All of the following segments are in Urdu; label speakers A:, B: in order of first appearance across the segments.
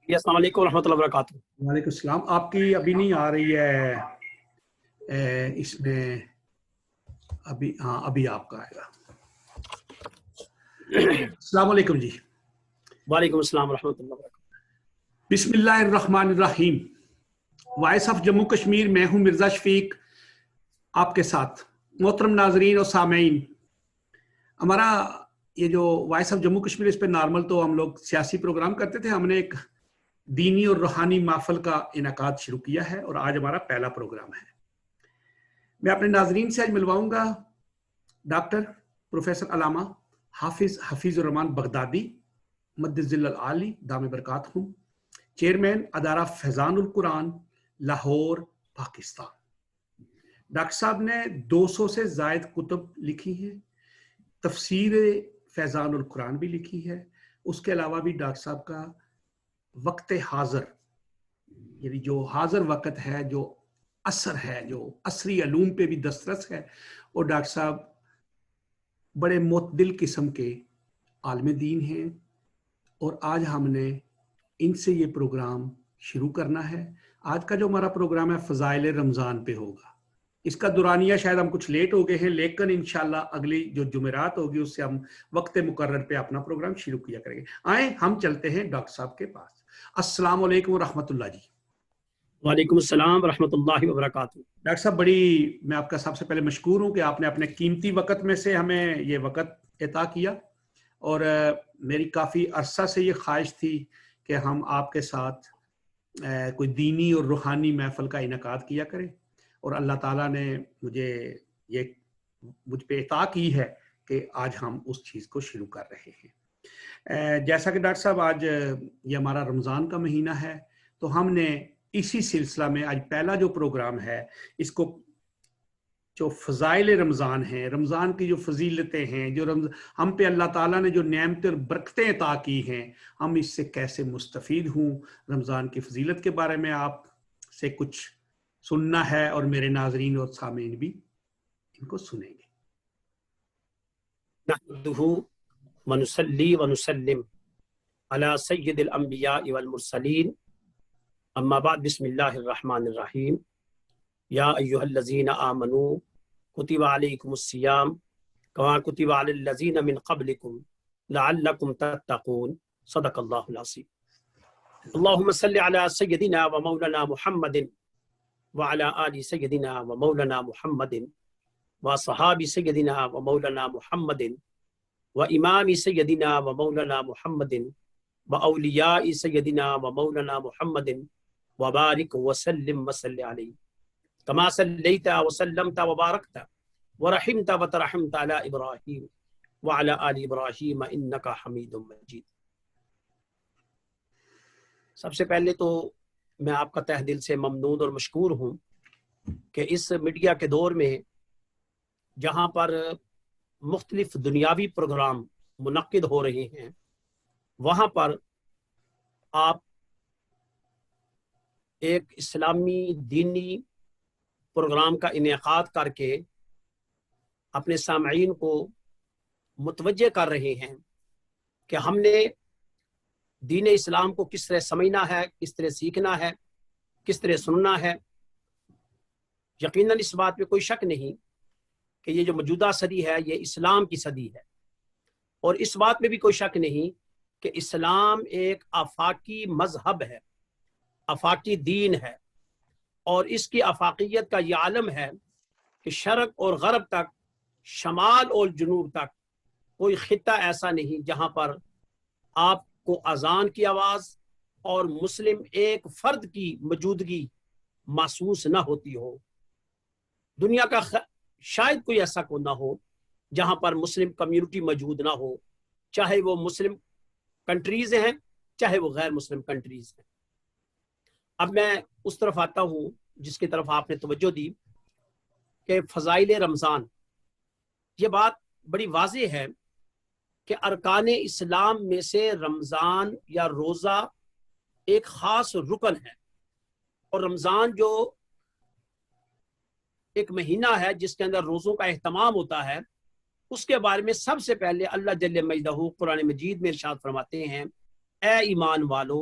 A: جی السلام علیکم ورحمۃ اللہ وبرکاتہ۔
B: وعلیکم السلام۔ آپ کی ابھی نہیں آ رہی ہے اس میں، ابھی ہاں ابھی آپ کا آئے گا۔ السلام علیکم جی۔
A: وعلیکم السلام ورحمۃ اللہ وبرکاتہ۔
B: بسم اللہ الرحمن الرحیم۔ وائس آف جموں کشمیر، میں ہوں مرزا شفیق آپ کے ساتھ۔ محترم ناظرین اور سامعین، ہمارا یہ جو وائس آف جموں کشمیر، اس پہ نارمل تو ہم لوگ سیاسی پروگرام کرتے تھے، ہم نے ایک دینی اور روحانی محفل کا انعقاد شروع کیا ہے اور آج ہمارا پہلا پروگرام ہے۔ میں اپنے ناظرین سے آج ملواؤں گا ڈاکٹر پروفیسر علامہ حفیظ الرحمان بغدادی مد ظل العالی دام برکاتہم، چیئرمین ادارہ فیضان القرآن لاہور پاکستان۔ ڈاکٹر صاحب نے 200 سے زائد کتب لکھی ہیں، تفسیر فیضان القرآن بھی لکھی ہے۔ اس کے علاوہ بھی ڈاکٹر صاحب کا وقت حاضر، یعنی جو حاضر وقت ہے، جو عصر ہے، جو عصری علوم پہ بھی دسترس ہے، اور ڈاکٹر صاحب بڑے معتدل قسم کے عالم دین ہیں۔ اور آج ہم نے ان سے یہ پروگرام شروع کرنا ہے۔ آج کا جو ہمارا پروگرام ہے فضائل رمضان پہ ہوگا۔ اس کا دورانیہ شاید ہم کچھ لیٹ ہو گئے ہیں، لیکن انشاءاللہ اگلی جو جمعرات ہوگی اس سے ہم وقت مقرر پہ اپنا پروگرام شروع کیا کریں گے۔ آئیں ہم چلتے ہیں ڈاکٹر صاحب کے پاس۔ السلام علیکم ورحمۃ اللہ جی۔
A: وعلیکم السلام ورحمۃ اللہ وبرکاتہ۔
B: ڈاکٹر صاحب میں آپ کا سب سے پہلے مشکور ہوں کہ آپ نے اپنے قیمتی وقت میں سے ہمیں یہ وقت عطا کیا، اور میری کافی عرصہ سے یہ خواہش تھی کہ ہم آپ کے ساتھ کوئی دینی اور روحانی محفل کا انعقاد کیا کریں، اور اللہ تعالیٰ نے مجھ پہ عطا کی ہے کہ آج ہم اس چیز کو شروع کر رہے ہیں۔ جیسا کہ ڈاکٹر صاحب آج یہ ہمارا رمضان کا مہینہ ہے، تو ہم نے اسی سلسلہ میں آج پہلا جو پروگرام ہے، اس کو جو فضائل رمضان ہیں، رمضان کی جو فضیلتیں ہیں، جو ہم پہ اللہ تعالیٰ نے جو نعمتیں اور برکتیں عطا کی ہیں، ہم اس سے کیسے مستفید ہوں، رمضان کی فضیلت کے بارے میں آپ سے کچھ سننا ہے، اور میرے ناظرین اور سامعین بھی ان کو سنیں گے۔
A: نحمدہ ونصلی ونسلم علی سید الانبیاء والمرسلین، اما بعد، بسم اللہ الرحمن الرحیم۔ یا ایھا الذین آمنوا کتب علیکم الصیام کما کتب علی الذین من قبلکم لعلکم تتقون، صدق اللہ العظیم۔ اللہم صلی علی سیدنا و مولانا محمد وعلی آل سیدنا و مولانا محمد وصحاب سیدنا و مولانا محمد و امام سیدنا و مولانا محمد و اولیاء سیدنا و مولانا محمد وبارک وسلم وصلی علیہ کما صلیت وسلمت وبارکت ورحمت وترحمت علی ابراہیم وعلی آل ابراہیم انک حمید مجید۔ سب سے پہلے تو میں آپ کا تہ دل سے ممنون اور مشکور ہوں کہ اس میڈیا کے دور میں جہاں پر مختلف دنیاوی پروگرام منعقد ہو رہے ہیں، وہاں پر آپ ایک اسلامی دینی پروگرام کا انعقاد کر کے اپنے سامعین کو متوجہ کر رہے ہیں کہ ہم نے دین اسلام کو کس طرح سمجھنا ہے، کس طرح سیکھنا ہے، کس طرح سننا ہے۔ یقیناً اس بات پہ کوئی شک نہیں کہ یہ جو موجودہ صدی ہے یہ اسلام کی صدی ہے، اور اس بات میں بھی کوئی شک نہیں کہ اسلام ایک آفاقی مذہب ہے، آفاقی دین ہے، اور اس کی آفاقیت کا یہ عالم ہے کہ شرق اور غرب تک، شمال اور جنوب تک کوئی خطہ ایسا نہیں جہاں پر آپ کو اذان کی آواز اور مسلم ایک فرد کی موجودگی محسوس نہ ہوتی ہو۔ دنیا کا شاید کوئی ایسا کو نہ ہو جہاں پر مسلم کمیونٹی موجود نہ ہو، چاہے وہ مسلم کنٹریز ہیں چاہے وہ غیر مسلم کنٹریز ہیں۔ اب میں اس طرف آتا ہوں جس کی طرف آپ نے توجہ دی کہ فضائل رمضان، یہ بات بڑی واضح ہے کہ ارکان اسلام میں سے رمضان یا روزہ ایک خاص رکن ہے، اور رمضان جو ایک مہینہ ہے جس کے اندر روزوں کا اہتمام ہوتا ہے، اس کے بارے میں سب سے پہلے اللہ جل مجدہ قرآن مجید میں ارشاد فرماتے ہیں، اے ایمان والو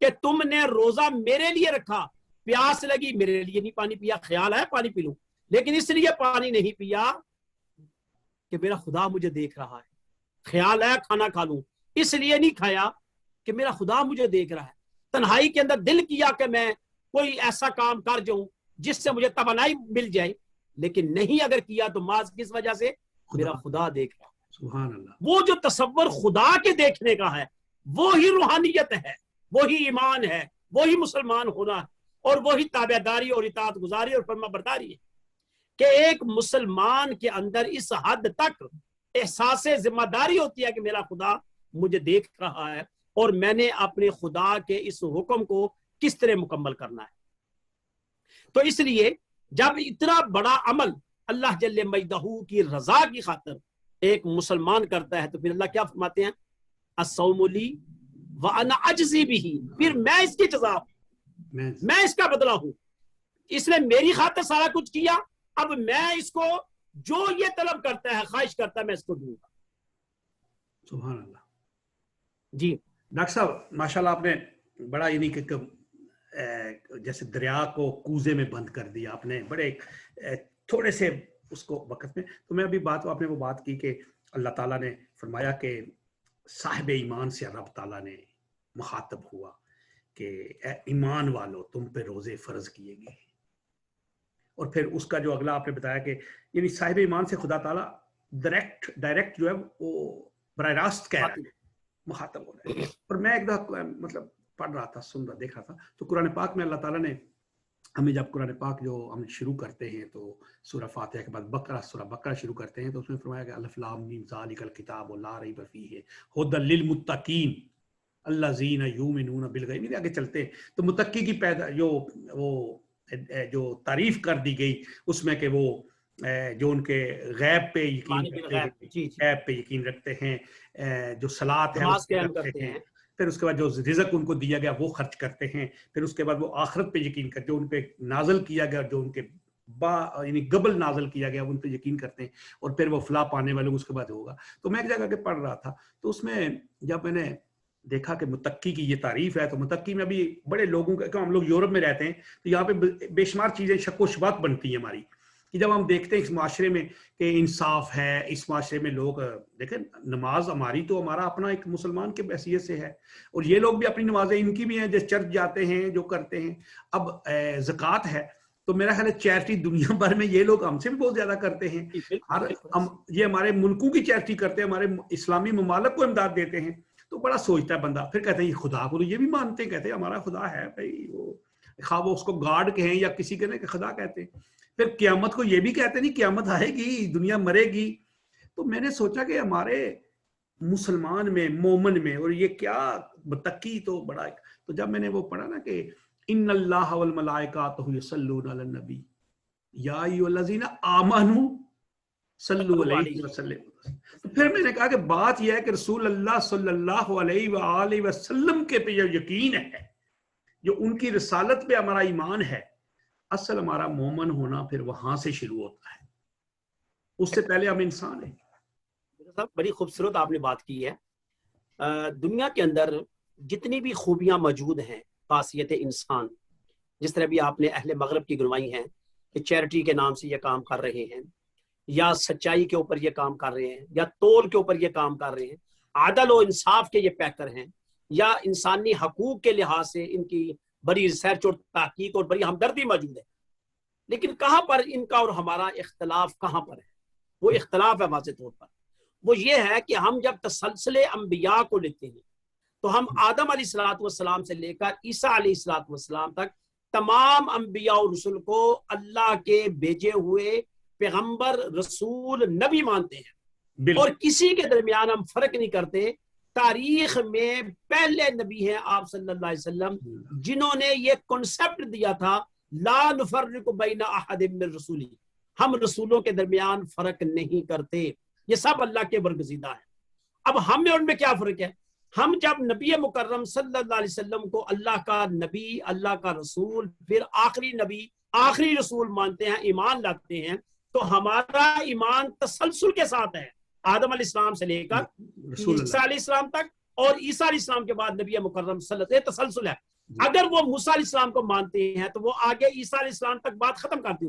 A: کہ تم نے روزہ میرے لیے رکھا، پیاس لگی میرے لیے نہیں پانی پیا، خیال ہے پانی پی لوں، لیکن اس لیے پانی نہیں پیا کہ میرا خدا مجھے دیکھ رہا ہے، خیال ہے کھانا کھا لوں، اس لیے نہیں کھایا کہ میرا خدا مجھے دیکھ رہا ہے، تنہائی کے اندر دل کیا کہ میں کوئی ایسا کام کر جاؤں جس سے مجھے توانائی مل جائے، لیکن نہیں اگر کیا تو ماذ کس وجہ سے؟ میرا خدا دیکھ رہا ہے۔
B: سبحان اللہ۔
A: وہ جو تصور خدا کے دیکھنے کا ہے وہی روحانیت ہے، وہی ایمان ہے، وہی مسلمان ہونا ہے، اور وہی تابعداری اور اطاعت گزاری اور فرما برداری ہے کہ ایک مسلمان کے اندر اس حد تک احساس ذمہ داری ہوتی ہے کہ میرا خدا مجھے دیکھ رہا ہے اور میں نے اپنے خدا کے اس حکم کو کس طرح مکمل کرنا ہے۔ تو اس لیے جب اتنا بڑا عمل اللہ جل مجدہ کی رضا کی خاطر ایک مسلمان کرتا ہے تو پھر اللہ کیا فرماتے ہیں؟ الصوم لی وانا اجزی بہ، پھر میں اس کی جزا ہوں، میں اس کا بدلہ ہوں، اس نے میری خاطر سارا کچھ کیا، اب میں اس کو جو یہ طلب کرتا ہے، خواہش کرتا ہے، میں اس کو دوں گا۔
B: سبحان اللہ۔
A: جی
B: ڈاکٹر صاحب ماشاءاللہ آپ نے بڑا یعنی کہ جیسے دریا کو کوزے میں بند کر دیا آپ نے بڑے تھوڑے سے اس کو وقت میں، تو میں ابھی آپ نے وہ بات کی کہ اللہ تعالیٰ نے فرمایا کہ صاحب ایمان سے رب تعالیٰ نے مخاطب ہوا کہ اے ایمان والو تم پہ روزے فرض کیے گئے، اور پھر اس کا جو اگلا آپ نے بتایا کہ یعنی صاحب ایمان سے خدا تعالیٰ ڈائریکٹ جو ہے وہ براہ راست کہہ رہا ہے، مخاطب ہو رہا ہے۔ اور میں ایک دفعہ مطللب پڑھ رہا تھا، سن رہا، دیکھ رہا تھا، تو قرآن پاک میں اللہ تعالیٰ نے ہمیں جب قرآن پاک جو ہم شروع کرتے ہیں تو سورہ فاتحہ کے بعد سورہ بقرہ شروع کرتے ہیں تو اس میں فرمایا کہ الف لام میم ذالک الکتاب لا ریب فیہ ھدی للمتقین الذین یؤمنون بالغیب، آگے چلتے ہیں تو متقی کی جو تعریف کر دی گئی اس میں کہ وہ جو ان کے غیب پہ یقین رکھتے ہیں، غیب پہ یقین رکھتے ہیں، جو صلاۃ ہے رکھتے ہیں، پھر اس کے بعد جو رزق ان کو دیا گیا وہ خرچ کرتے ہیں، پھر اس کے بعد وہ آخرت پہ یقین کرتے ہیں، ان پہ نازل کیا گیا جو ان کے یعنی قبل نازل کیا گیا ان پہ یقین کرتے ہیں، اور پھر وہ فلاح پانے والوں اس کے بعد ہوگا۔ تو میں ایک جگہ کے پڑھ رہا تھا تو اس میں جب میں نے دیکھا کہ متقی کی یہ تعریف ہے، تو متقی میں بھی بڑے لوگوں کا، ہم لوگ یورپ میں رہتے ہیں تو یہاں پہ بے شمار چیزیں شک و شبہات بنتی ہیں ہماری، کہ جب ہم دیکھتے ہیں اس معاشرے میں کہ انصاف ہے، اس معاشرے میں لوگ دیکھیں نماز ہماری تو ہمارا اپنا ایک مسلمان کے حیثیت سے ہے، اور یہ لوگ بھی اپنی نمازیں ان کی بھی ہیں، جیسے چرچ جاتے ہیں جو کرتے ہیں۔ اب زکوٰۃ ہے تو میرا خیال ہے چیریٹی دنیا بھر میں یہ لوگ ہم سے بھی بہت زیادہ کرتے ہیں، یہ ہمارے ملکوں کی چیریٹی کرتے ہیں، ہمارے اسلامی ممالک کو امداد دیتے ہیں، تو بڑا سوچتا ہے بندہ، پھر کہتے ہیں یہ خدا کو یہ بھی مانتے ہیں، کہتے ہیں ہمارا خدا ہے بھائی، وہ خواہ وہ اس کو گاڈ کہیں یا کسی کہیں کہ خدا کہتے ہیں، پھر قیامت کو یہ بھی کہتے نہیں قیامت آئے گی، دنیا مرے گی۔ تو میں نے سوچا کہ ہمارے مسلمان میں، مومن میں، اور یہ کیا متقی تو بڑا، تو جب میں نے وہ پڑھا نا کہ ان اللہ والملائکۃ یصلون علی النبی یا ایھا الذین آمنوا صلوا علیہ وسلم، تو پھر میں نے کہا کہ بات یہ ہے کہ رسول اللہ صلی اللہ علیہ وآلہ وسلم کے پہ جو یقین ہے، جو ان کی رسالت پہ ہمارا ایمان ہے، اصل ہمارا مومن ہونا پھر وہاں سے شروع ہوتا ہے، اس سے پہلے ہم انسان ہیں۔
A: بڑی خوبصورت آپ نے بات کی ہے۔ دنیا کے اندر جتنی بھی خوبیاں موجود ہیں خاصیت انسان، جس طرح بھی آپ نے اہل مغرب کی گنوائی ہیں کہ چیریٹی کے نام سے یہ کام کر رہے ہیں، یا سچائی کے اوپر یہ کام کر رہے ہیں، یا تول کے اوپر یہ کام کر رہے ہیں، عدل و انصاف کے یہ پیکر ہیں، یا انسانی حقوق کے لحاظ سے ان کی بڑی ریسرچ اور تحقیق اور بڑی ہمدردی موجود ہے، لیکن کہاں پر ان کا اور ہمارا اختلاف کہاں پر ہے؟ وہ اختلاف ہے واضح طور پر، وہ یہ ہے کہ ہم جب تسلسل انبیاء کو لیتے ہیں تو ہم آدم علیہ السلام سے لے کر عیسیٰ علیہ السلام تک تمام انبیاء اور رسول کو اللہ کے بھیجے ہوئے پیغمبر، رسول، نبی مانتے ہیں، اور کسی کے درمیان ہم فرق نہیں کرتے۔ تاریخ میں پہلے نبی ہیں آپ صلی اللہ علیہ وسلم جنہوں نے یہ کنسپٹ دیا تھا لا نفرق بین احد من رسولی، ہم رسولوں کے درمیان فرق نہیں کرتے، یہ سب اللہ کے برگزیدہ ہیں۔ اب ہم میں ان میں کیا فرق ہے؟ ہم جب نبی مکرم صلی اللہ علیہ وسلم کو اللہ کا نبی، اللہ کا رسول، پھر آخری نبی، آخری رسول مانتے ہیں، ایمان لاتے ہیں، تو ہمارا ایمان تسلسل کے ساتھ ہے، آدم علیہ السلام سے لے کر عیسیٰ علیہ السلام تک، اور عیسیٰ علیہ السلام کے بعد نبی مکرم صلی اللہ علیہ وسلم تسلسل ہے. اگر وہ موسیٰ علیہ السلام کو مانتے ہیں تو وہ آگے عیسیٰ علیہ السلام تک بات ختم کر دی.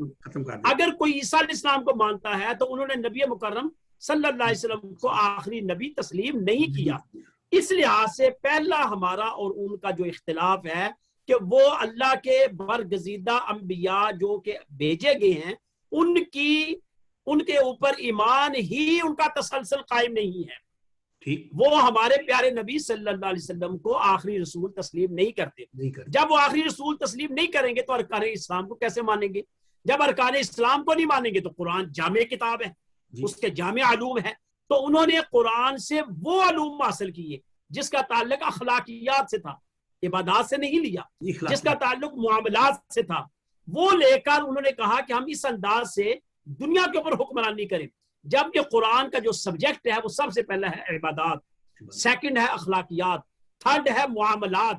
A: اگر کوئی عیسیٰ علیہ السلام کو مانتا ہے تو انہوں نے نبی مکرم صلی اللہ علیہ وسلم کو آخری نبی تسلیم نہیں کیا. اس لحاظ سے پہلا ہمارا اور ان کا جو اختلاف ہے کہ وہ اللہ کے برگزیدہ انبیاء جو کہ بھیجے گئے ہیں ان کے اوپر ایمان ہی ان کا تسلسل قائم نہیں ہے. وہ ہمارے پیارے نبی صلی اللہ علیہ وسلم کو آخری رسول تسلیم نہیں کرتے. جب وہ آخری رسول تسلیم نہیں کریں گے تو ارکان اسلام کو کیسے مانیں گے؟ جب ارکان اسلام کو نہیں مانیں گے تو قرآن جامع کتاب ہے, اس کے جامع علوم ہے. تو انہوں نے قرآن سے وہ علوم حاصل کیے جس کا تعلق اخلاقیات سے تھا, عبادات سے نہیں لیا. جس کا تعلق معاملات سے تھا وہ لے کر انہوں نے کہا کہ ہم اس انداز سے دنیا کے اوپر حکمرانی کریں. جبکہ قرآن کا جو سبجیکٹ ہے وہ سب سے پہلا ہے عبادات, سیکنڈ ہے اخلاقیات, تھرڈ ہے معاملات.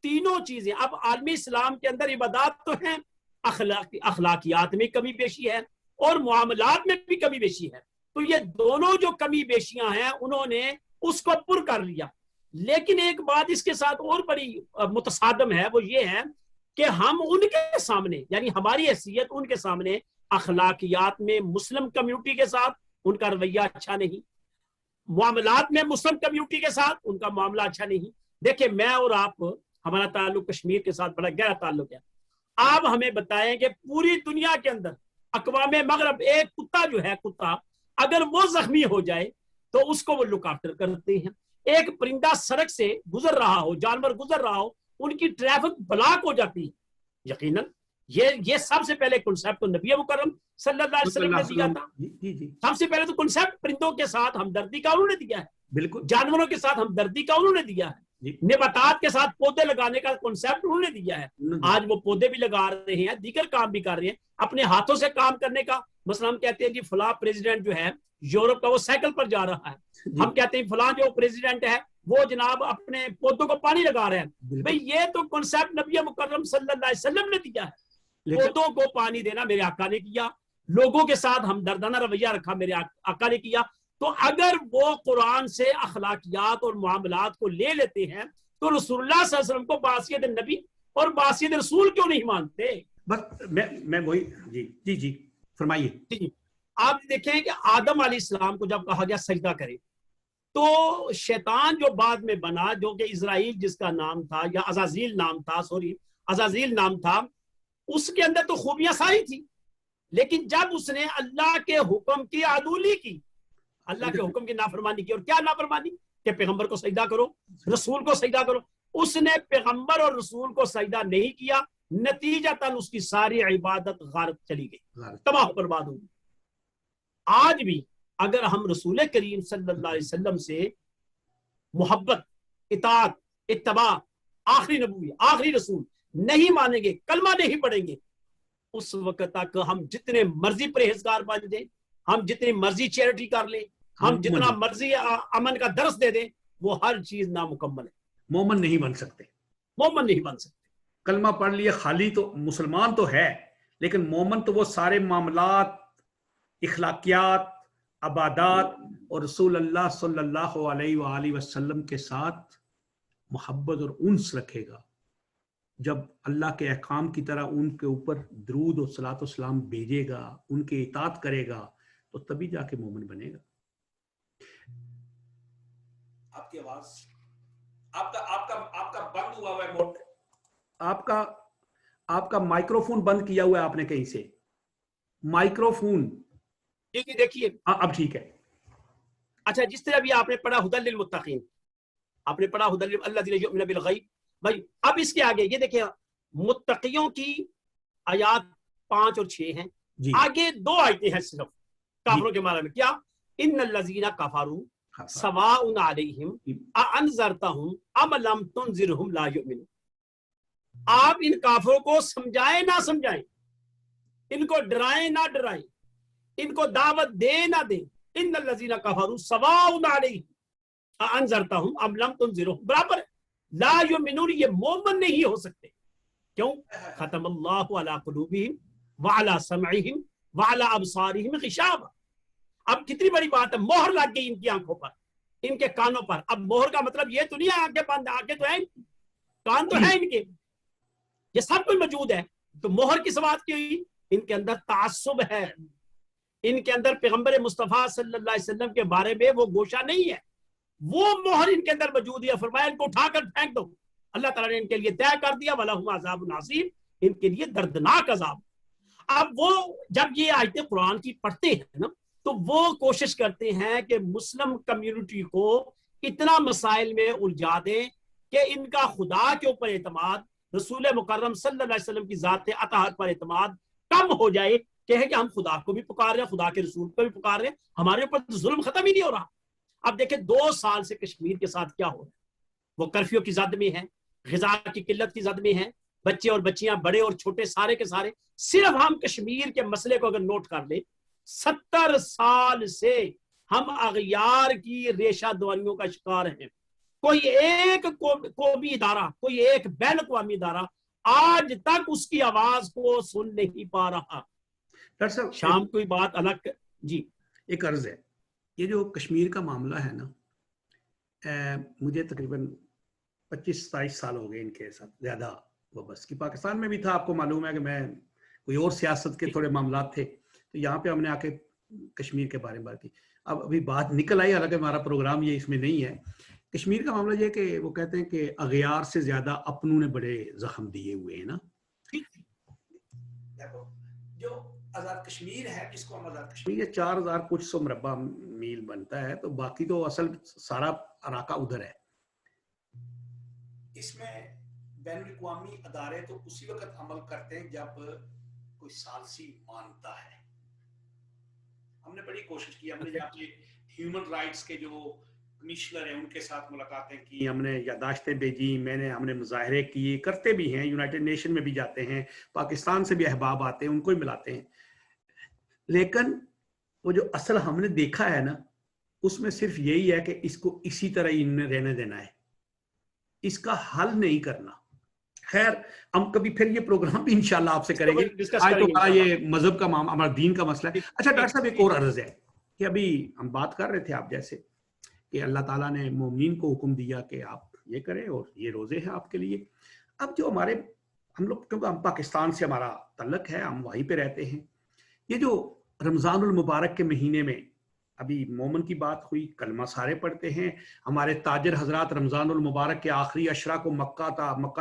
A: تینوں چیزیں اب عالمی اسلام کے اندر عبادات تو ہیں, اخلاقیات میں کمی بیشی ہے اور معاملات میں بھی کمی بیشی ہے. تو یہ دونوں جو کمی بیشیاں ہیں انہوں نے اس کو پر کر لیا. لیکن ایک بات اس کے ساتھ اور بڑی متصادم ہے, وہ یہ ہے کہ ہم ان کے سامنے یعنی ہماری حیثیت ان کے سامنے اخلاقیات میں مسلم کمیونٹی کے ساتھ ان کا رویہ اچھا نہیں, معاملات میں مسلم کمیونٹی کے ساتھ ان کا معاملہ اچھا نہیں. دیکھیں میں اور آپ ہمارا تعلق کشمیر کے ساتھ بڑا گہرا تعلق ہے. آپ ہمیں بتائیں کہ پوری دنیا کے اندر اقوام مغرب ایک کتا جو ہے کتا اگر وہ زخمی ہو جائے تو اس کو وہ لک آفٹر کرتے ہیں. ایک پرندہ سڑک سے گزر رہا ہو, جانور گزر رہا ہو, ان کی ٹریفک بلاک ہو جاتی ہے. یقیناً یہ سب سے پہلے کنسیپٹ تو نبی مکرم صلی اللہ علیہ وسلم نے دیا تھا. سب سے پہلے تو کنسیپٹ پرندوں کے ساتھ ہمدردی کا انہوں نے دیا ہے, بالکل جانوروں کے ساتھ ہمدردی کا انہوں نے دیا ہے, نباتات کے ساتھ پودے لگانے کا کنسیپٹ انہوں نے دیا ہے. آج وہ پودے بھی لگا رہے ہیں, دیگر کام بھی کر رہے ہیں, اپنے ہاتھوں سے کام کرنے کا. مثلا ہم کہتے ہیں جی فلاں پریزیڈنٹ جو ہے یورپ کا وہ سائیکل پر جا رہا ہے, ہم کہتے ہیں فلاں جو پریزیڈنٹ ہے وہ جناب اپنے پودوں کو پانی لگا رہے ہیں. بھئی یہ تو کنسیپٹ نبی مکرم صلی اللہ علیہ وسلم نے دیا ہے. پودوں کو پانی دینا میرے آقا نے کیا, لوگوں کے ساتھ ہمدردانہ رویہ رکھا میرے آقا نے کیا. تو اگر وہ قرآن سے اخلاقیات اور معاملات کو لے لیتے ہیں تو رسول اللہ صلی اللہ علیہ وسلم کو باسیت نبی اور باسیت رسول کیوں نہیں مانتے؟
B: بس میں وہی جی فرمائیے.
A: آپ دیکھیں کہ آدم علیہ السلام کو جب کہا گیا سجدہ کرے تو شیطان جو بعد میں بنا جو کہ اسرائیل جس کا نام تھا یا عزازیل نام تھا اس کے اندر تو خوبیاں ساری تھی, لیکن جب اس نے اللہ کے حکم کی عدولی کی, اللہ کے حکم کی نافرمانی کی, اور کیا نافرمانی کہ پیغمبر کو سجدہ کرو, رسول کو سجدہ کرو, اس نے پیغمبر اور رسول کو سجدہ نہیں کیا, نتیجتاً اس کی ساری عبادت غارت چلی گئی, تباہ برباد ہو گئی. آج بھی اگر ہم رسول کریم صلی اللہ علیہ وسلم سے محبت, اطاعت, اتباع, آخری نبوی, آخری رسول نہیں مانیں گے, کلمہ نہیں پڑھیں گے, اس وقت تک ہم جتنے مرضی پرہیزگار بن جائیں, ہم جتنی مرضی چیریٹی کر لیں, ہم جتنا مرضی امن کا درس دے دیں, وہ ہر چیز نامکمل ہے.
B: مومن نہیں بن سکتے. کلمہ پڑھ لیے خالی تو مسلمان تو ہے, لیکن مومن تو وہ سارے معاملات, اخلاقیات, عبادات اور رسول اللہ صلی اللہ علیہ وآلہ وسلم کے ساتھ محبت اور انس رکھے گا. جب اللہ کے احکام کی طرح ان کے اوپر درود و صلاۃ و سلام بھیجے گا, ان کے اطاعت کرے گا, تو تبھی جا کے مومن بنے گا. آپ کی آواز آپ کا بند ہوا ہوا ہے, آپ کا مائکروفون بند کیا ہوا ہے آپ نے کہیں سے, مائکروفون.
A: دیکھیے
B: اب ٹھیک ہے.
A: اچھا, جس طرح بھی آپ نے پڑھا ہدی للمتقین, آپ نے پڑھا ہدی للذین یؤمنون بالغیب, بھائی اب اس کے آگے یہ دیکھیں متقیوں کی آیات 5 اور 6 ہیں, آگے 2 آیتیں ہیں صرف کافروں کے بارے میں. کیا؟ ان الذین کفروا سواء علیہم اانذرتہم ام لم تنذرہم لا یؤمنون. آپ ان کافروں کو سمجھائیں نہ سمجھائیں, ان کو ڈرائیں نہ ڈرائیں, ان کو دعوت دیں نہ دیں, ان الذین کفروا سواء علیہم اانذرتہم ام لم تنذرہم برابر ہے. لا یؤمنون, یہ مومن نہیں ہو سکتے. کیوں؟ ختم اللہ علی قلوبہم وعلی سمعہم وعلی ابصارہم غشاوہ. اب کتنی بڑی بات ہے, مہر لگ گئی ان کی آنکھوں پر, ان کے کانوں پر. اب مہر کا مطلب یہ تو نہیں ہے آنکھیں بند, آنکھیں تو ہیں, کان تو ہے ان کے, یہ سب کچھ موجود ہے. تو مہر کس بات کی ہوئی؟ ان کے اندر تعصب ہے, ان کے اندر پیغمبر مصطفیٰ صلی اللہ علیہ وسلم کے بارے میں وہ گوشہ نہیں ہے, وہ مہر ان کے اندر موجود ہے. فرمایا ان کو اٹھا کر پھینک دو. اللہ تعالیٰ نے ان کے لیے طے کر دیا وَلَهُمْ عَذَابٌ عَظِيمٌ, ان کے لیے دردناک عذاب. اب وہ جب یہ آیتیں قرآن کی پڑھتے ہیں نا, تو وہ کوشش کرتے ہیں کہ مسلم کمیونٹی کو اتنا مسائل میں الجھا دیں کہ ان کا خدا کے اوپر اعتماد, رسول مکرم صلی اللہ علیہ وسلم کی ذات اطہر پر اعتماد کم ہو جائے, کہ ہے کہ ہم خدا کو بھی پکار رہے ہیں, خدا کے رسول کو بھی پکار رہے ہیں, ہمارے اوپر ظلم ختم ہی نہیں ہو رہا. اب دیکھیں 2 سال سے کشمیر کے ساتھ کیا ہو رہا ہے. وہ کرفیو کی زد میں ہے, غذا کی قلت کی زد میں ہے, بچے اور بچیاں بڑے اور چھوٹے سارے کے سارے. صرف ہم کشمیر کے مسئلے کو اگر نوٹ کر لیں, 70 سال سے ہم اغیار کی ریشہ دوانیوں کا شکار ہیں. کوئی ایک قومی ادارہ, کوئی ایک بین الاقوامی ادارہ آج تک اس کی آواز کو سن نہیں پا رہا.
B: ڈاکٹر صاحب
A: شام کوئی بات الگ. جی
B: ایک عرض ہے, یہ جو کشمیر کا معاملہ ہے نا, مجھے تقریباً 25-27 سال ہو گئے ان کے ساتھ زیادہ وابستگی. پاکستان میں بھی تھا, آپ کو معلوم ہے کہ میں کوئی اور سیاست کے تھوڑے معاملات تھے, تو یہاں پہ ہم نے آ کے کشمیر کے بارے میں بات کی. اب ابھی بات نکل آئی, حالانکہ ہمارا پروگرام یہ اس میں نہیں ہے. کشمیر کا معاملہ یہ کہ وہ کہتے ہیں کہ اغیار سے زیادہ اپنوں نے بڑے زخم دیے ہوئے ہیں نا. جو آزاد کشمیر ہے, جس کو ہم آزاد کشمیر, یہ 4000 کچھ سو مربع میل بنتا ہے, تو باقی تو اصل سارا علاقہ ادھر ہے. اس میں بین الاقوامی ادارے تو اسی وقت عمل کرتے ہیں جب کوئی ثالثی مانتا ہے. ہم نے بڑی کوشش کی, ہم نے جہاں پہ ہیومن رائٹس کے جو کمشنر ہیں ان کے ساتھ ملاقاتیں کی, ہم نے یادداشتیں بھیجی, ہم نے مظاہرے کیے, کرتے بھی ہیں, یونائٹڈ نیشن میں بھی جاتے ہیں, پاکستان سے بھی احباب آتے ہیں, ان کو ہی ملاتے ہیں. لیکن وہ جو اصل ہم نے دیکھا ہے نا, اس میں صرف یہی ہے کہ اس کو اسی طرح ہی انہیں رہنے دینا ہے, اس کا حل نہیں کرنا. خیر, ہم کبھی پھر یہ پروگرام بھی انشاءاللہ آپ سے کریں گے. آج تو ہمارا یہ مذہب کا ہمارا دین کا مسئلہ ہے. اچھا ڈاکٹر صاحب, ایک اور عرض ہے کہ ابھی ہم بات کر رہے تھے آپ جیسے کہ اللہ تعالیٰ نے مومنین کو حکم دیا کہ آپ یہ کریں اور یہ روزے ہیں آپ کے لیے. اب جو ہم لوگ, کیونکہ ہم پاکستان سے ہمارا تعلق ہے, ہم وہیں پہ رہتے ہیں, یہ جو رمضان المبارک کے مہینے میں ابھی مومن کی بات ہوئی, کلمہ سارے پڑھتے ہیں. ہمارے تاجر حضرات رمضان المبارک کے آخری عشرہ کو مکہ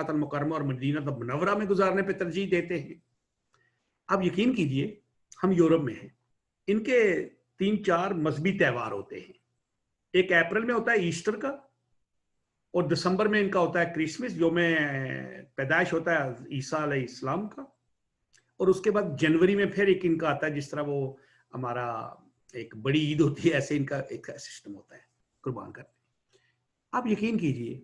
B: المکرمہ اور مدینہ منورہ میں گزارنے پہ ترجیح دیتے ہیں. اب یقین کیجئے ہم یورپ میں ہیں, ان کے 3-4 مذہبی تہوار ہوتے ہیں. ایک اپریل میں ہوتا ہے ایسٹر کا, اور دسمبر میں ان کا ہوتا ہے کرسمس, جو میں پیدائش ہوتا ہے عیسیٰ علیہ السلام کا, اور اس کے بعد جنوری میں پھر ایک ان کا آتا ہے, جس طرح وہ ہمارا ایک بڑی عید ہوتی ہے, ایسے ان کا ایک سسٹم ہوتا ہے قربان کرنے. آپ یقین کیجئے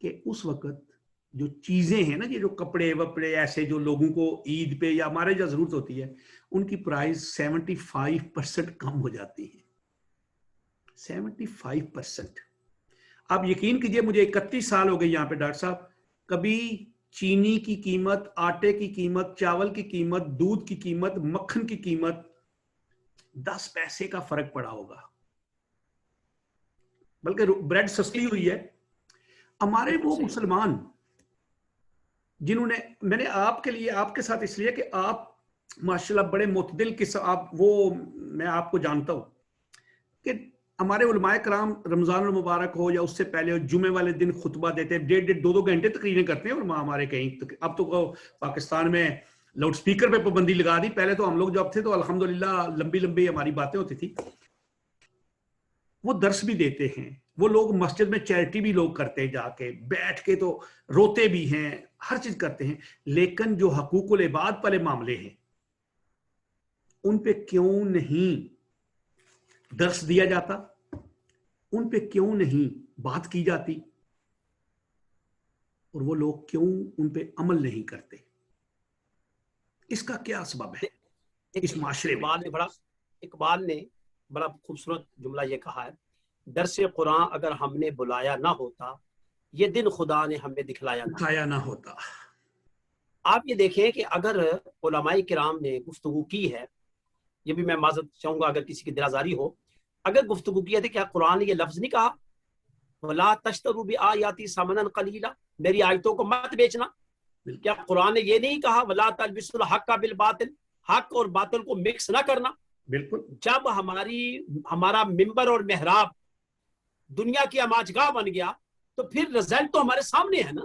B: کہ اس وقت جو چیزیں ہیں نا, یہ جو کپڑے وپڑے ایسے جو لوگوں کو عید پہ یا ہمارے جو ضرورت ہوتی ہے, ان کی پرائز 75% کم ہو جاتی ہے. 75%. آپ یقین کیجئے مجھے 31 سال ہو گئے یہاں پہ ڈاکٹر صاحب, کبھی چینی کی قیمت, آٹے کی قیمت, چاول کی قیمت, دودھ کی قیمت, مکھن کی قیمت 10 پیسے کا فرق پڑا ہوگا, بلکہ بریڈ سستی ہوئی ہے. ہمارے وہ مسلمان جنہوں نے, میں نے آپ کے لیے, آپ کے ساتھ اس لیے کہ آپ ماشاءاللہ بڑے معتدل میں آپ کو جانتا ہوں کہ ہمارے علماء کرام رمضان المبارک ہو یا اس سے پہلے جمعے والے دن خطبہ دیتے ہیں, 1.5-2 گھنٹے تقریریں کرتے ہیں علماء ہمارے. کہیں اب تو پاکستان میں لاؤڈ سپیکر پہ پابندی لگا دی, پہلے تو ہم لوگ جب تھے تو الحمدللہ لمبی ہماری باتیں ہوتی تھی. وہ درس بھی دیتے ہیں, وہ لوگ مسجد میں چیریٹی بھی لوگ کرتے ہیں, جا کے بیٹھ کے تو روتے بھی ہیں, ہر چیز کرتے ہیں. لیکن جو حقوق العباد والے معاملے ہیں ان پہ کیوں نہیں درس دیا جاتا, ان پہ کیوں نہیں بات کی جاتی, اور وہ لوگ کیوں ان پہ عمل نہیں کرتے؟ اس کا کیا سبب ہے اس معاشرے میں؟
A: اقبال نے بڑا خوبصورت جملہ یہ کہا ہے, درس قرآن اگر ہم نے بلایا نہ ہوتا, یہ دن خدا نے ہمیں دکھلایا نہ ہوتا. آپ یہ دیکھیں کہ اگر علماء کرام نے گفتگو کی ہے, یہ بھی میں معذرت چاہوں گا اگر کسی کی دل آزاری ہو, اگر گفتگو کی ہے تو کیا قرآن نے یہ لفظ نہیں کہا وَلَا تَشْتَرُوا بِآيَاتِي ثَمَنًا قَلِيلًا، میری آیتوں کو مت بیچنا. کیا قرآن نے یہ نہیں کہا وَلَا تَلْبِسُوا الْحَقَّ بِالْبَاطِلِ، حق اور باطل کو مکس نہ کرنا؟
B: بالکل.
A: جب ہمارا ممبر اور محراب دنیا کی اماجگاہ بن گیا تو پھر رزلٹ تو ہمارے سامنے ہے نا.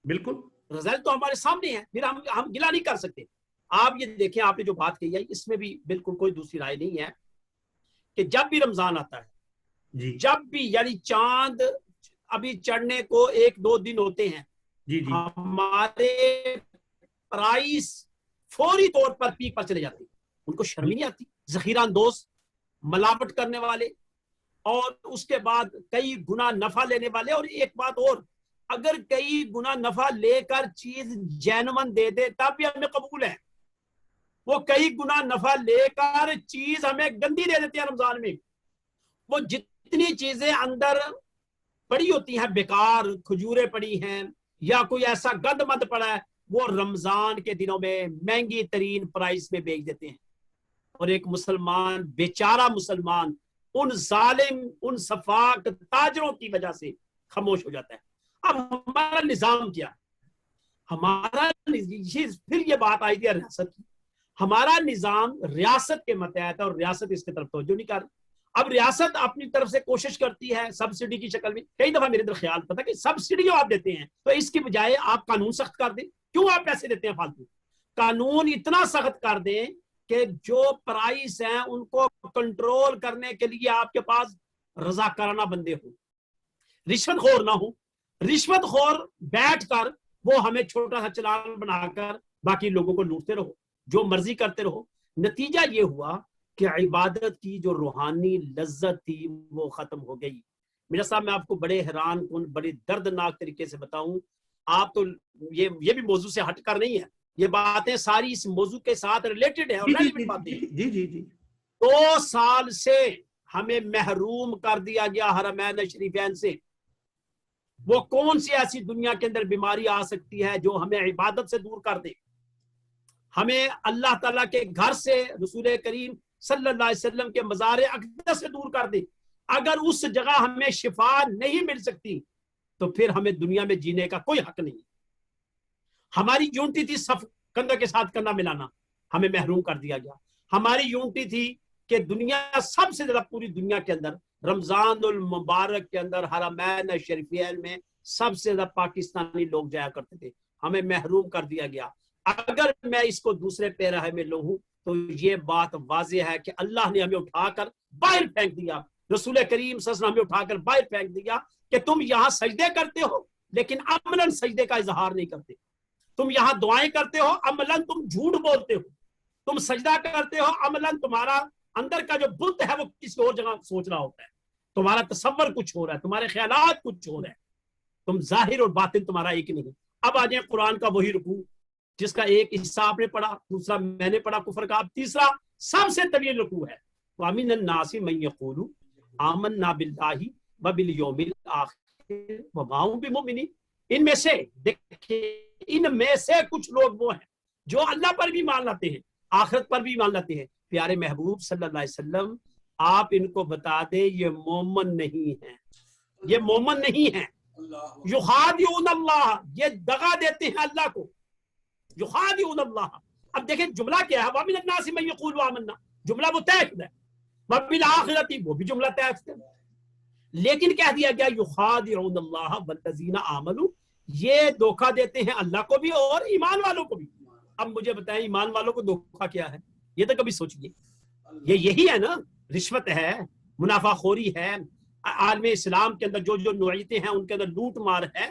B: بالکل
A: رزلٹ تو ہمارے سامنے ہے، پھر ہم گلا نہیں کر سکتے. آپ یہ دیکھیں، آپ نے جو بات کہی ہے اس میں بھی بالکل کوئی دوسری رائے نہیں ہے کہ جب بھی رمضان آتا ہے
B: جی
A: جب بھی، یعنی چاند ابھی چڑھنے کو 1-2 دن ہوتے ہیں،
B: جی جی
A: ہمارے پرائس فوری طور پر پیک پر چلے جاتے ہیں. ان کو شرم نہیں آتی؟ ذخیرہ اندوز، ملاوٹ کرنے والے، اور اس کے بعد کئی گنا نفع لینے والے. اور ایک بات اور، اگر کئی گنا نفع لے کر چیز جینون دے دے تب بھی ہمیں قبول ہے. وہ کئی گنا نفع لے کر چیز ہمیں گندی دے دیتے ہیں رمضان میں. وہ جتنی چیزیں اندر پڑی ہوتی ہیں بیکار، کھجوریں پڑی ہیں یا کوئی ایسا گند مند پڑا ہے، وہ رمضان کے دنوں میں مہنگی ترین پرائس میں بیچ دیتے ہیں. اور ایک مسلمان، بیچارہ مسلمان، ان ظالم، ان سفاک تاجروں کی وجہ سے خاموش ہو جاتا ہے. اب ہمارا نظام کیا ہے؟ ہمارا پھر یہ بات آئی تھی ریاست کی. ہمارا نظام ریاست کے متحد ہے اور ریاست اس کی طرف توجہ نہیں کر رہی. اب ریاست اپنی طرف سے کوشش کرتی ہے سبسڈی کی شکل میں. کئی دفعہ میرے اندر خیال تھا کہ سبسڈی آپ دیتے ہیں تو اس کی بجائے آپ قانون سخت کر دیں. کیوں آپ پیسے دیتے ہیں فالتو؟ قانون اتنا سخت کر دیں کہ جو پرائس ہیں ان کو کنٹرول کرنے کے لیے آپ کے پاس رضاکارانہ بندے ہوں، رشوت خور نہ ہوں. رشوت خور بیٹھ کر وہ ہمیں چھوٹا سا چلان بنا کر باقی لوگوں کو لوٹتے رہو، جو مرضی کرتے رہو. نتیجہ یہ ہوا کہ عبادت کی جو روحانی لذت تھی وہ ختم ہو گئی. میرا صاحب، میں آپ کو بڑے حیران کن، بڑی دردناک طریقے سے بتاؤں. آپ تو یہ بھی موضوع سے ہٹ کر نہیں ہے، یہ باتیں ساری اس موضوع کے ساتھ ریلیٹڈ ہیں اور ریلیونٹ باتیں ہیں.
B: جی جی جی
A: 2 سال سے ہمیں محروم کر دیا گیا حرمین شریفین سے. وہ کون سی ایسی دنیا کے اندر بیماری آ سکتی ہے جو ہمیں عبادت سے دور کر دے، ہمیں اللہ تعالیٰ کے گھر سے، رسول کریم صلی اللہ علیہ وسلم کے مزار اقدس سے دور کر دے؟ اگر اس جگہ ہمیں شفا نہیں مل سکتی تو پھر ہمیں دنیا میں جینے کا کوئی حق نہیں. ہماری یونٹی تھی صف کندھے کے ساتھ کندھا ملانا، ہمیں محروم کر دیا گیا. ہماری یونٹی تھی کہ دنیا سب سے زیادہ، پوری دنیا کے اندر رمضان المبارک کے اندر حرمین شریفین میں سب سے زیادہ پاکستانی لوگ جایا کرتے تھے، ہمیں محروم کر دیا گیا. اگر میں اس کو دوسرے پیراہے میں لوں تو یہ بات واضح ہے کہ اللہ نے ہمیں اٹھا کر باہر پھینک دیا. رسول کریم صلی اللہ علیہ وسلم ہمیں اٹھا کر باہر پھینک دیا کہ تم یہاں سجدے کرتے ہو لیکن عملاً سجدے کا اظہار نہیں کرتے. تم یہاں دعائیں کرتے ہو، عملاً تم جھوٹ بولتے ہو. تم سجدہ کرتے ہو، عملاً تمہارا اندر کا جو بت ہے وہ کسی اور جگہ سوچ رہا ہوتا ہے. تمہارا تصور کچھ ہو رہا ہے، تمہارے خیالات کچھ ہو رہے ہیں. تم ظاہر اور باطن تمہارا ایک نہیں. اب آ جائیں قرآن کا وہی رکوع جس کا ایک حصہ آپ نے پڑھا، دوسرا میں نے پڑھا کفر کا، اب تیسرا سب سے طویل رکوع ہے. وَمِنَ النَّاسِ مَن يَقُولُ آمَنَّا بِاللَّهِ وَبِالْيَوْمِ الْآخِرِ وَمَا هُم بِمُؤْمِنِينَ. ان میں سے دیکھیں، ان میں سے کچھ لوگ وہ ہیں جو اللہ پر بھی مان لاتے ہیں، آخرت پر بھی مان لاتے ہیں. پیارے محبوب صلی اللہ علیہ وسلم، آپ ان کو بتا دیں یہ مومن نہیں ہیں، یہ مومن نہیں ہیں. یخادعون اللہ، یہ دغا دیتے ہیں اللہ کو. یخادعون اللہ. اب دیکھیں جملہ کیا ہے، وَمِنَ النَّاسِ مَن يَقُولُ آمَنَّا، جملہ وہ طے ہے. وَبِالْآخِرَةِ، وہ بھی جملہ طے ہے. لیکن کہہ دیا گیا یخادعون اللہ والذین آمنوا، یہ دھوکہ دیتے ہیں اللہ کو بھی اور ایمان والوں کو بھی. اب مجھے بتائیں ایمان والوں کو دھوکہ کیا ہے؟ یہ تو کبھی سوچئے. یہ یہی ہے نا، رشوت ہے، منافع خوری ہے، عالم اسلام کے اندر جو جو نوعیتیں ہیں ان کے اندر لوٹ مار ہے.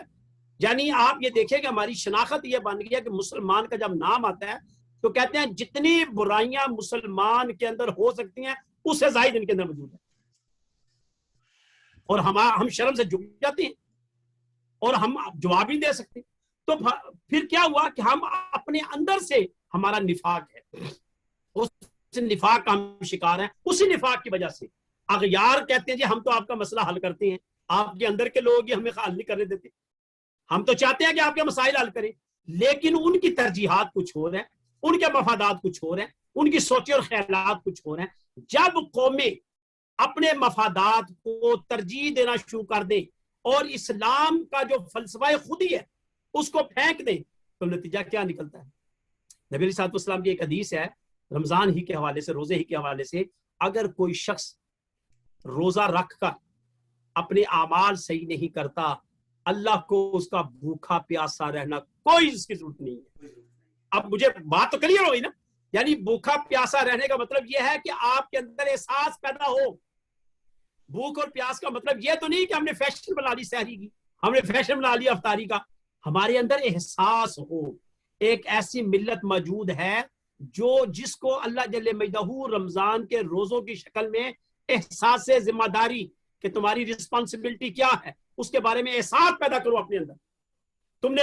A: یعنی آپ یہ دیکھیں کہ ہماری شناخت یہ بن گئی ہے کہ مسلمان کا جب نام آتا ہے تو کہتے ہیں جتنی برائیاں مسلمان کے اندر ہو سکتی ہیں اس سے زائد ان کے اندر موجود ہے. اور ہم شرم سے جھک جاتے ہیں اور ہم جواب نہیں دے سکتے. تو پھر کیا ہوا کہ ہم اپنے اندر سے، ہمارا نفاق ہے، اس نفاق کا ہم شکار ہیں. اسی نفاق کی وجہ سے اغیار کہتے ہیں جی ہم تو آپ کا مسئلہ حل کرتے ہیں، آپ کے اندر کے لوگ ہمیں حل نہیں کرنے دیتے. ہم تو چاہتے ہیں کہ آپ کے مسائل حل کریں، لیکن ان کی ترجیحات کچھ ہو رہے ہیں، ان کے مفادات کچھ ہو رہے ہیں، ان کی سوچیں اور خیالات کچھ ہو رہے ہیں. جب قومیں اپنے مفادات کو ترجیح دینا شروع کر دیں اور اسلام کا جو فلسفہ خودی ہے اس کو پھینک دیں تو نتیجہ کیا نکلتا ہے؟ نبی علیہ السلام کی ایک حدیث ہے رمضان ہی کے حوالے سے، روزے ہی کے حوالے سے، اگر کوئی شخص روزہ رکھ کر اپنے اعمال صحیح نہیں کرتا، اللہ کو اس کا بھوکا پیاسا رہنا کوئی اس کی ضرورت نہیں ہے۔ اب مجھے بات تو کلیئر ہوئی نا، یعنی بھوکا پیاسا رہنے کا مطلب یہ ہے کہ آپ کے اندر احساس پیدا ہو۔ بھوک اور پیاس کا مطلب یہ تو نہیں کہ ہم نے فیشن بنا لی سحری کی، ہم نے فیشن بنا لیا افطاری کا، ہمارے اندر احساس ہو۔ ایک ایسی ملت موجود ہے جس کو اللہ جل مجدہ رمضان کے روزوں کی شکل میں احساس ذمہ داری کہ تمہاری رسپانسبلٹی کیا ہے اس کے بارے میں احساس پیدا کرو اپنے اندر۔ تم نے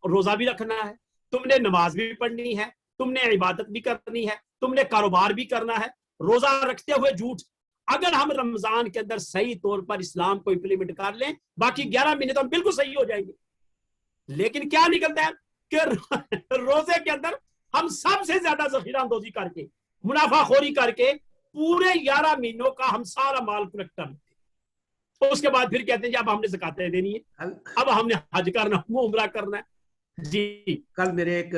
A: روزہ بھی رکھنا ہے، تم نے نماز بھی پڑھنی ہے، تم نے عبادت بھی کرنی ہے، تم نے کاروبار بھی کرنا ہے، روزہ رکھتے ہوئے جھوٹ۔ اگر ہم رمضان کے اندر صحیح طور پر اسلام کو امپلیمنٹ کر لیں، باقی 11 مہینے تو ہم بالکل صحیح ہو جائیں گے۔ لیکن کیا نکلتا ہے کہ روزے کے اندر ہم سب سے زیادہ ذخیرہ اندوزی کر کے، منافع خوری کر کے پورے 11 مہینوں کا ہم سارا مال کلیکٹ کر لیتے ہیں۔ اس کے بعد پھر کہتے ہیں جی اب ہم نے زکاتیں دینی ہے، اب ہم نے حج کرنا، عمرہ کرنا ہے۔ جی
B: کل میرے ایک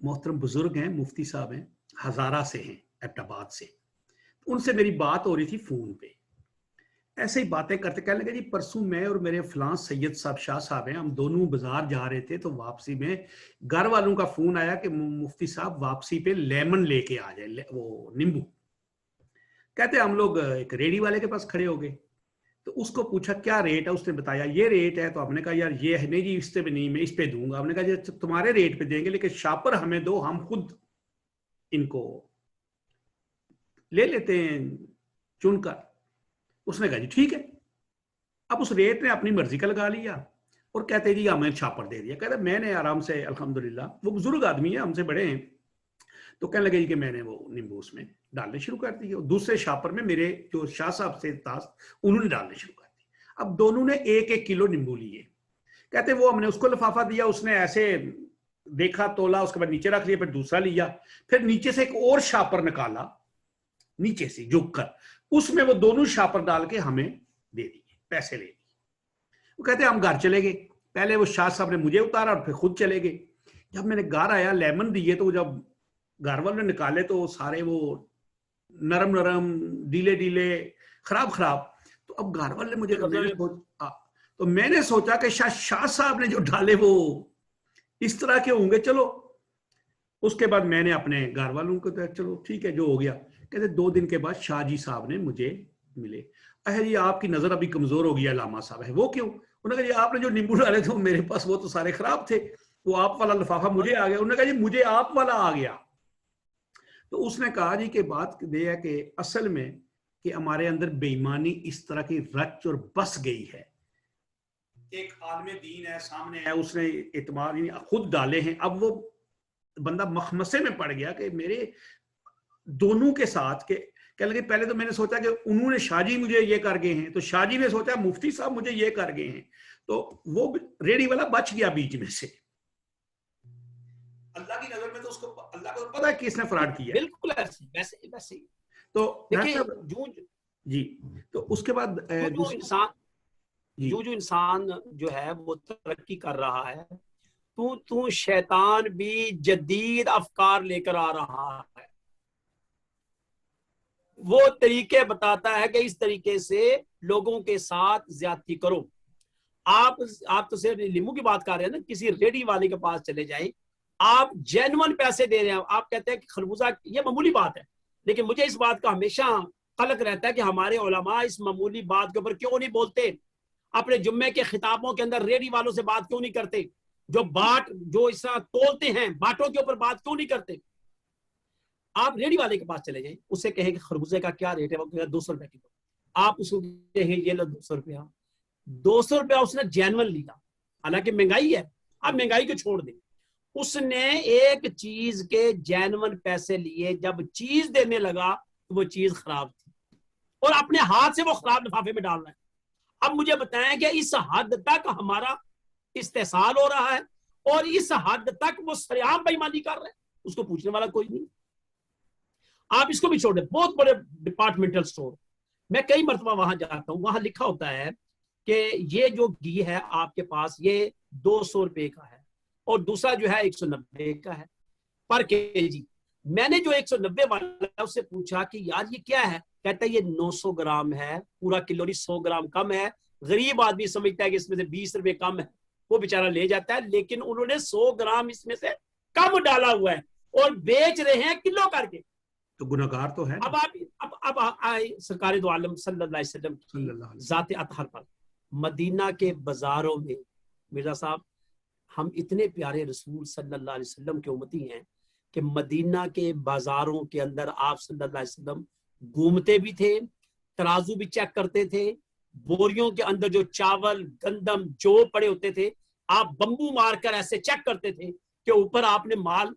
B: محترم بزرگ ہیں، مفتی صاحب ہیں، ہزارہ سے ہیں، ایبٹ آباد سے، ان سے میری بات ہو رہی تھی فون پہ، ایسے ہی باتیں کرتے کہنے لگے جی پرسوں میں اور میرے فلاں سید صاحب شاہ صاحب ہیں، ہم دونوں بازار جا رہے تھے تو واپسی میں گھر والوں کا فون آیا کہ مفتی صاحب واپسی پہ لیمن لے کے آ جائے، وہ نیمبو۔ کہتے ہم لوگ ایک ریڈی والے کے پاس کھڑے ہو گئے تو اس کو پوچھا کیا ریٹ ہے، اس نے بتایا یہ ریٹ ہے، تو ہم نے کہا یار یہ ہے نہیں جی اس پہ نہیں، میں اس پہ دوں گا۔ ہم نے کہا جی تمہارے ریٹ پہ دیں گے لیکن شاپر ہمیں دو، ہم خود ان کو لے لیتے ہیں چن کر۔ اس نے کہا جی ٹھیک ہے۔ اب اس ریٹ نے اپنی مرضی کا لگا لیا اور کہتے جی ہمیں شاپر دے دیا۔ کہتے میں نے آرام سے الحمدللہ، وہ بزرگ آدمی ہے ہم سے بڑے ہیں، تو کہنے لگے جی کہ میں نے وہ نیمبو اس میں ڈالنے شروع کر دی، اور دوسرے شاپر میں میرے جو شاہ صاحب سے تاس انہوں نے ڈالنے شروع کر دی۔ اب دونوں نے 1-1 کلو نیمبو لیے۔ کہتے وہ ہم نے اس کو لفافہ دیا، اس نے ایسے دیکھا تولا، اس کے بعد نیچے رکھ لیا، پھر دوسرا لیا، پھر نیچے سے ایک اور شاپر نکالا نیچے سے جھک کر، اس میں وہ دونوں شاپر ڈال کے ہمیں دے دیے، پیسے لے لیے۔ وہ کہتے ہم گھر چلے گئے، پہلے وہ شاہ صاحب نے مجھے اتارا اور پھر خود چلے گئے۔ جب میں نے گھر آیا لیمن دیے تو جب گھر والوں نے نکالے تو سارے وہ نرم نرم، ڈیلے ڈیلے، خراب۔ تو اب گھر والے مجھے تو میں نے سوچا کہ شاہ صاحب نے جو ڈالے وہ اس طرح کے ہوں گے۔ چلو اس کے بعد میں نے اپنے گھر والوں کو کہا چلو ٹھیک ہے جو ہو گیا۔ کہتے 2 دن کے بعد شاہ جی صاحب نے مجھے ملے، جی آپ کی نظر ابھی کمزور ہو گئی علامہ صاحب ہے۔ وہ کیوں؟ انہوں نے کہا جی آپ نے جو نیمبو ڈالے تھے میرے پاس وہ تو سارے خراب تھے، وہ آپ والا لفافہ مجھے آ گیا۔ انہوں نے کہا جی مجھے آپ والا آ گیا۔ تو اس نے کہا جی کہ بات یہ ہے کہ اصل میں کہ ہمارے اندر بے ایمانی اس طرح کی رچ اور بس گئی ہے۔ ایک عالم دین ہے سامنے ہے، اس نے اعتماد خود ڈالے ہیں، اب وہ بندہ مخمسے میں پڑ گیا کہ میرے دونوں کے ساتھ کہ کہنے لگے پہلے تو میں نے سوچا کہ انہوں نے شاہ جی مجھے یہ کر گئے ہیں، تو شاہ جی نے سوچا مفتی صاحب مجھے یہ کر گئے ہیں، تو وہ ریڈی والا بچ گیا بیچ میں سے۔ اللہ کی نظر میں تو اس کو اللہ کو پتا ہے کہ اس نے فراڈ کیا، بالکل
A: ویسے
B: تو
A: جی
B: تو اس کے بعد
A: جو انسان جو ہے وہ ترقی کر رہا ہے، تو شیطان بھی جدید افکار لے کر آ رہا ہے، وہ طریقے بتاتا ہے کہ اس طریقے سے لوگوں کے ساتھ زیادتی کرو۔ آپ تو صرف لیمو کی بات کر رہے ہیں نا، کسی ریڈی والے کے پاس چلے جائیں، آپ جینون پیسے دے رہے ہیں، آپ کہتے ہیں کہ خربوزہ، یہ معمولی بات ہے، لیکن مجھے اس بات کا ہمیشہ قلق رہتا ہے کہ ہمارے علماء اس معمولی بات کے اوپر کیوں نہیں بولتے، اپنے جمعے کے خطابوں کے اندر ریڈی والوں سے بات کیوں نہیں کرتے، جو اس طرح تولتے ہیں باٹوں کے اوپر بات کیوں نہیں کرتے۔ آپ ریڈی والے کے پاس چلے جائیں، اسے کہیں کہ خربوزے کا کیا ریٹ ہے، وہ کہے 200 روپے کلو، آپ اس کو کہیں یہ لو 200 روپیہ، 200 روپیہ اس نے جینون لیا، حالانکہ مہنگائی ہے، آپ مہنگائی کو چھوڑ دیں، اس نے ایک چیز کے جینون پیسے لیے، جب چیز دینے لگا تو وہ چیز خراب تھی اور اپنے ہاتھ سے وہ خراب لفافے میں ڈال رہا ہے۔ اب مجھے بتائیں کہ اس حد تک ہمارا استحصال ہو رہا ہے اور اس حد تک وہ سریعام بے ایمانی کر رہے ہیں، اس کو پوچھنے والا کوئی نہیں۔ آپ اس کو بھی چھوڑ دیں، بہت بڑے ڈپارٹمنٹل سٹور، میں کئی مرتبہ وہاں جاتا ہوں، وہاں لکھا ہوتا ہے کہ یہ جو گھی ہے آپ کے پاس یہ 200 روپے کا ہے اور دوسرا جو ہے 190 کا ہے پر کے جی. میں نے جو 190 والا اس سے پوچھا کہ یار یہ کیا ہے, کہتا ہے یہ 900 گرام ہے, پورا کلو نہیں 100 گرام کم ہے. غریب آدمی سمجھتا ہے کہ اس میں سے 20 روپے کم ہے, وہ بیچارہ لے جاتا ہے, لیکن انہوں نے 100 گرام اس میں سے کم ڈالا ہوا ہے اور بیچ رہے ہیں کلو کر کے.
B: تو گناہگار تو ہے.
A: اب آئے سرکار دو عالم صلی اللہ علیہ وسلم کی ذات اطہر پر. مدینہ کے بازاروں میں مرزا صاحب ہم اتنے پیارے رسول صلی اللہ علیہ وسلم کے امتی ہیں کہ مدینہ کے بازاروں کے اندر آپ صلی اللہ علیہ وسلم گھومتے بھی تھے, ترازو بھی چیک کرتے تھے, بوریوں کے اندر جو چاول گندم جو پڑے ہوتے تھے آپ بمبو مار کر ایسے چیک کرتے تھے کہ اوپر آپ نے مال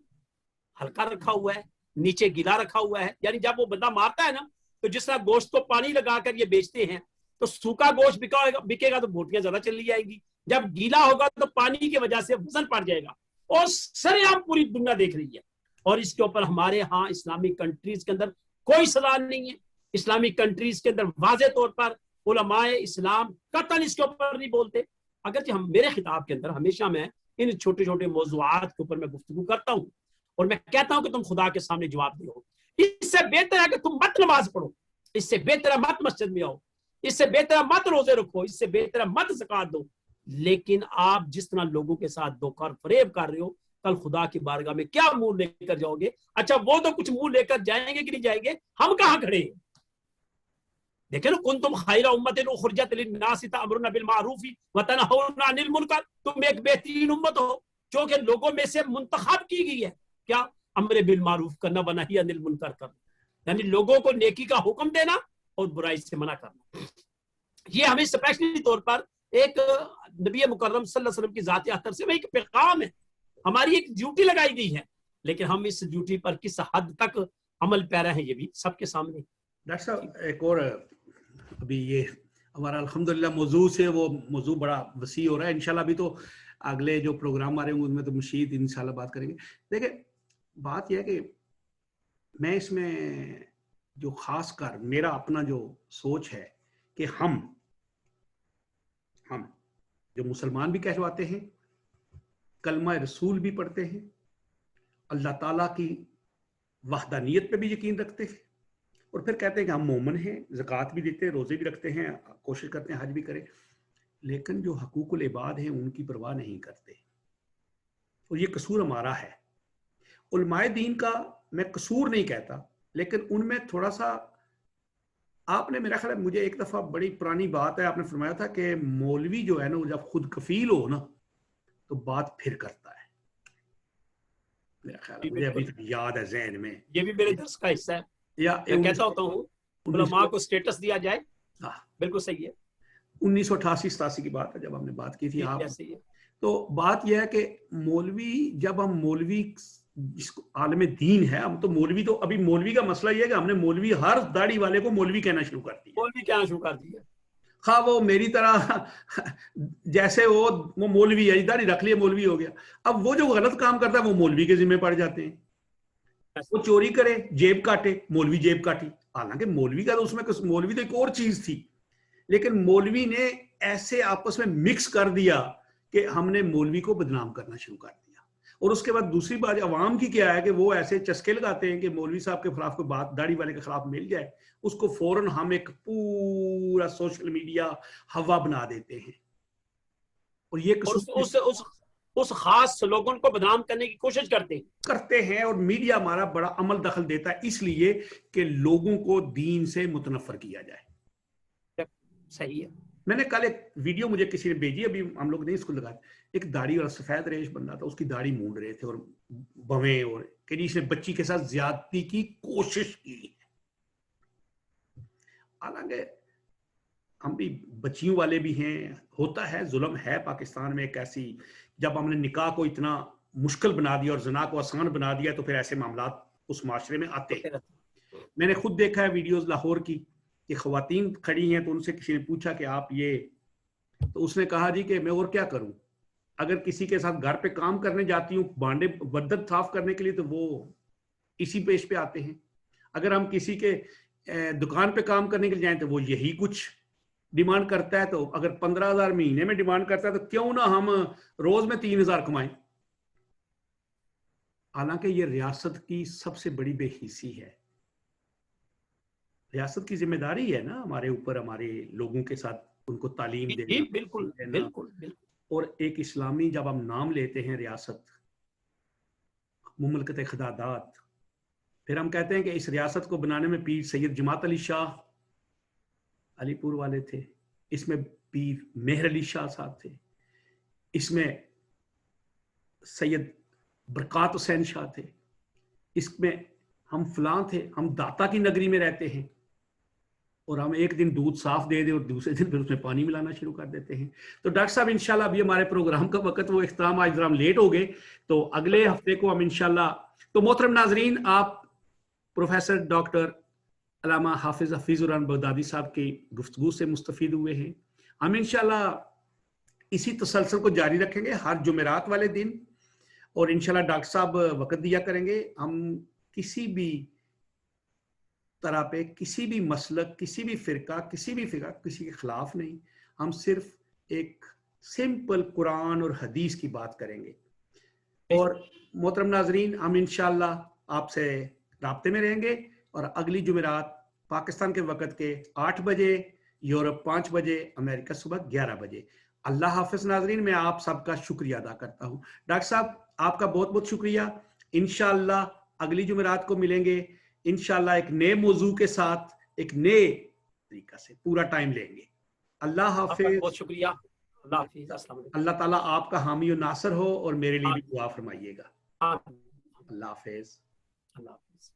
A: ہلکا رکھا ہوا ہے, نیچے گیلا رکھا ہوا ہے. یعنی جب وہ بندہ مارتا ہے نا تو جس طرح گوشت کو پانی لگا کر یہ بیچتے ہیں تو سوکھا گوشت بکے گا تو بوٹیاں زیادہ چلی جائیں گی, جب گیلا ہوگا تو پانی کی وجہ سے وزن پڑ جائے گا. اور سرے عام پوری دنیا دیکھ رہی ہے, اور اس کے اوپر ہمارے ہاں اسلامک کنٹریز کے اندر کوئی سزا نہیں ہے. اسلامک کنٹریز کے اندر واضح طور پر علماء اسلام قطعاً اس کے اوپر نہیں بولتے. اگرچہ ہم میرے خطاب کے اندر ہمیشہ میں ان چھوٹے چھوٹے موضوعات کے اوپر میں گفتگو کرتا ہوں اور میں کہتا ہوں کہ تم خدا کے سامنے جواب دو. اس سے بہتر ہے کہ تم مت نماز پڑھو, اس سے بہتر ہے مت مسجد میں آؤ, اس سے بہتر ہے مت روزے رکھو, اس سے بہتر ہے مت زکات دو. لیکن آپ جس طرح لوگوں کے ساتھ دھوکہ اور فریب کر رہے ہو, کل خدا کی بارگاہ میں کیا منہ لے کر جاؤ گے؟ اچھا وہ تو کچھ منہ لے کر جائیں گے کہ نہیں جائیں گے, ہم کہاں کھڑے ہیں؟ دیکھیں نا, کنتم خیر امت اخرجت للناس تأمرون بالمعروف وتنہون عن المنکر, تم ایک بہترین امت ہو جو کہ لوگوں میں سے منتخب کی گئی ہے. کیا؟ امر بالمعروف کرنا, ونہی عن المنکر کرنا, یعنی لوگوں کو نیکی کا حکم دینا اور برائی سے منع کرنا. یہ ہمیں اسپیشلی طور پر ایک نبی مکرم صلی اللہ علیہ وسلم کی ذات اطہر سے ایک پیغام ہے, ہماری ایک ڈیوٹی لگائی گئی ہے, لیکن ہم اس ڈیوٹی پر کس حد تک عمل پیرا ہیں یہ بھی سب کے سامنے.
B: ڈاکٹر صاحب ایک اور ابھی یہ ہمارا الحمدللہ موضوع سے وہ موضوع بڑا وسیع ہو رہا ہے, انشاءاللہ ابھی تو اگلے جو پروگرام آ رہے ہوں ان میں تو مشید انشاءاللہ بات کریں گے. دیکھیں بات یہ ہے کہ میں اس میں جو خاص کر میرا اپنا جو سوچ ہے کہ ہم جو مسلمان بھی کہلواتے ہیں, کلمہ رسول بھی پڑھتے ہیں, اللہ تعالیٰ کی وحدانیت پہ بھی یقین رکھتے ہیں, اور پھر کہتے ہیں کہ ہم مومن ہیں, زکوٰۃ بھی دیتے ہیں, روزے بھی رکھتے ہیں, کوشش کرتے ہیں حج بھی کریں, لیکن جو حقوق العباد ہیں ان کی پرواہ نہیں کرتے, اور یہ قصور ہمارا ہے. علماء دین کا میں قصور نہیں کہتا, لیکن ان میں تھوڑا سا آپ نے, میرا خیال ہے مجھے ایک دفعہ بڑی پرانی بات ہے, آپ نے فرمایا تھا کہ مولوی جو ہے نا جب خود کفیل ہو نا تو بات پھر کرتا ہے. میرا خیال ہے مجھے ابھی تک یاد ہے ذہن میں,
A: یہ بھی میرے درس کا حصہ ہے. میں کہتا ہوتا ہوں علماء کو سٹیٹس دیا جائے, بالکل صحیح ہے.
B: 1988-87 کی بات ہے جب ہم نے بات کی تھی آپ. تو بات یہ ہے کہ مولوی, جب ہم مولوی جس کو عالم دین ہے, ہم تو مولوی, تو ابھی مولوی کا مسئلہ یہ ہے کہ ہم نے مولوی ہر داڑھی والے کو مولوی کہنا شروع کر دیا.
A: مولوی کہنا شروع کر دیا,
B: خواہ وہ میری طرح جیسے وہ مولوی ہے, داڑھی رکھ لیا مولوی ہو گیا. اب وہ جو غلط کام کرتا ہے وہ مولوی کے ذمہ پڑ جاتے ہیں. وہ چوری کرے, جیب کاٹے, مولوی جیب کاٹی, حالانکہ مولوی کا تو اس میں مولوی تو ایک اور چیز تھی, لیکن مولوی نے ایسے آپس میں مکس کر دیا کہ ہم نے مولوی کو بدنام کرنا شروع کر دیا. اور اس کے بعد دوسری بات عوام کی کیا ہے کہ وہ ایسے چسکے لگاتے ہیں کہ مولوی صاحب کے خلاف کوئی بات داڑھی والے کے خلاف مل جائے, اس کو فوراً ہم ایک پورا سوشل میڈیا ہوا بنا دیتے ہیں, اور یہ
A: اس خاص سلوگن کو بدنام کرنے کی کوشش
B: کرتے ہیں. اور میڈیا ہمارا بڑا عمل دخل دیتا ہے اس لیے کہ لوگوں کو دین سے متنفر کیا جائے.
A: صحیح ہے.
B: میں نے کل ایک ویڈیو مجھے کسی نے بھیجی, ابھی ہم لوگ نہیں اس کو لگایا, ایک داڑھی اور سفید ریش بندہ تھا, اس کی داڑھی مونڈ رہے تھے اور بویں, اور کہ اس نے بچی کے ساتھ زیادتی کی کوشش کی. حالانکہ ہم بھی بچیوں والے بھی ہیں, ہوتا ہے, ظلم ہے پاکستان میں ایک ایسی, جب ہم نے نکاح کو اتنا مشکل بنا دیا اور زنا کو آسان بنا دیا تو پھر ایسے معاملات اس معاشرے میں آتے ہیں. میں نے خود دیکھا ہے ویڈیوز لاہور کی کہ خواتین کھڑی ہیں, تو ان سے کسی نے پوچھا کہ آپ یہ, تو اس نے کہا جی کہ میں اور کیا کروں, اگر کسی کے ساتھ گھر پہ کام کرنے جاتی ہوں بانڈے بدن صاف کرنے کے لیے تو وہ اسی پیش پہ آتے ہیں, اگر ہم کسی کے دکان پہ کام کرنے کے لیے جائیں تو وہ یہی کچھ ڈیمانڈ کرتا ہے تو اگر 15,000 مہینے میں ڈیمانڈ کرتا ہے تو کیوں نہ ہم روز میں 3,000 کمائیں. حالانکہ یہ ریاست کی سب سے بڑی بے حسی ہے. ریاست کی ذمہ داری ہے نا ہمارے اوپر، ہمارے لوگوں کے ساتھ ان کو تعلیم دینا.
A: بالکل بالکل بالکل.
B: اور ایک اسلامی جب ہم نام لیتے ہیں ریاست مملکت خدادات، پھر ہم کہتے ہیں کہ اس ریاست کو بنانے میں پیر سید جماعت علی شاہ علی پور والے تھے، اس میں پیر مہر علی شاہ صاحب تھے، اس میں سید برکات حسین شاہ تھے، اس میں ہم فلاں تھے. ہم داتا کی نگری میں رہتے ہیں اور ہم ایک دن دودھ صاف دے دیں اور دوسرے دن پھر اس میں پانی ملانا شروع کر دیتے ہیں. تو ڈاکٹر صاحب انشاءاللہ ابھی ہمارے پروگرام کا وقت وہ اختتام، آج ذرا ہم لیٹ ہو گئے، تو اگلے ہفتے کو ہم انشاءاللہ. تو محترم ناظرین، آپ پروفیسر ڈاکٹر علامہ حافظ حفیظ الرحمان بغدادی صاحب کی گفتگو سے مستفید ہوئے ہیں. ہم انشاءاللہ اسی تسلسل کو جاری رکھیں گے ہر جمعرات والے دن، اور انشاءاللہ ڈاکٹر صاحب وقت دیا کریں گے. ہم کسی بھی طرح پہ کسی بھی مسلک، کسی بھی فرقہ کسی کے خلاف نہیں، ہم صرف ایک سمپل قرآن اور حدیث کی بات کریں گے. اور محترم ناظرین، ہم انشاءاللہ آپ سے رابطے میں رہیں گے، اور اگلی جمعرات پاکستان کے وقت کے 8 بجے، یورپ 5 بجے، امریکہ صبح 11 بجے. اللہ حافظ ناظرین. میں آپ سب کا شکریہ ادا کرتا ہوں. ڈاکٹر صاحب آپ کا بہت بہت شکریہ. انشاءاللہ اگلی جمعرات کو ملیں گے انشاءاللہ ایک نئے موضوع کے ساتھ، ایک نئے طریقہ سے پورا ٹائم لیں گے. اللہ حافظ.
A: بہت شکریہ. اللہ حافظ. السلام علیکم.
B: اللہ تعالیٰ آپ کا حامی و ناصر ہو، اور میرے لیے بھی دعا فرمائیے گا.
A: آمین.
B: اللہ حافظ.
A: اللہ حافظ.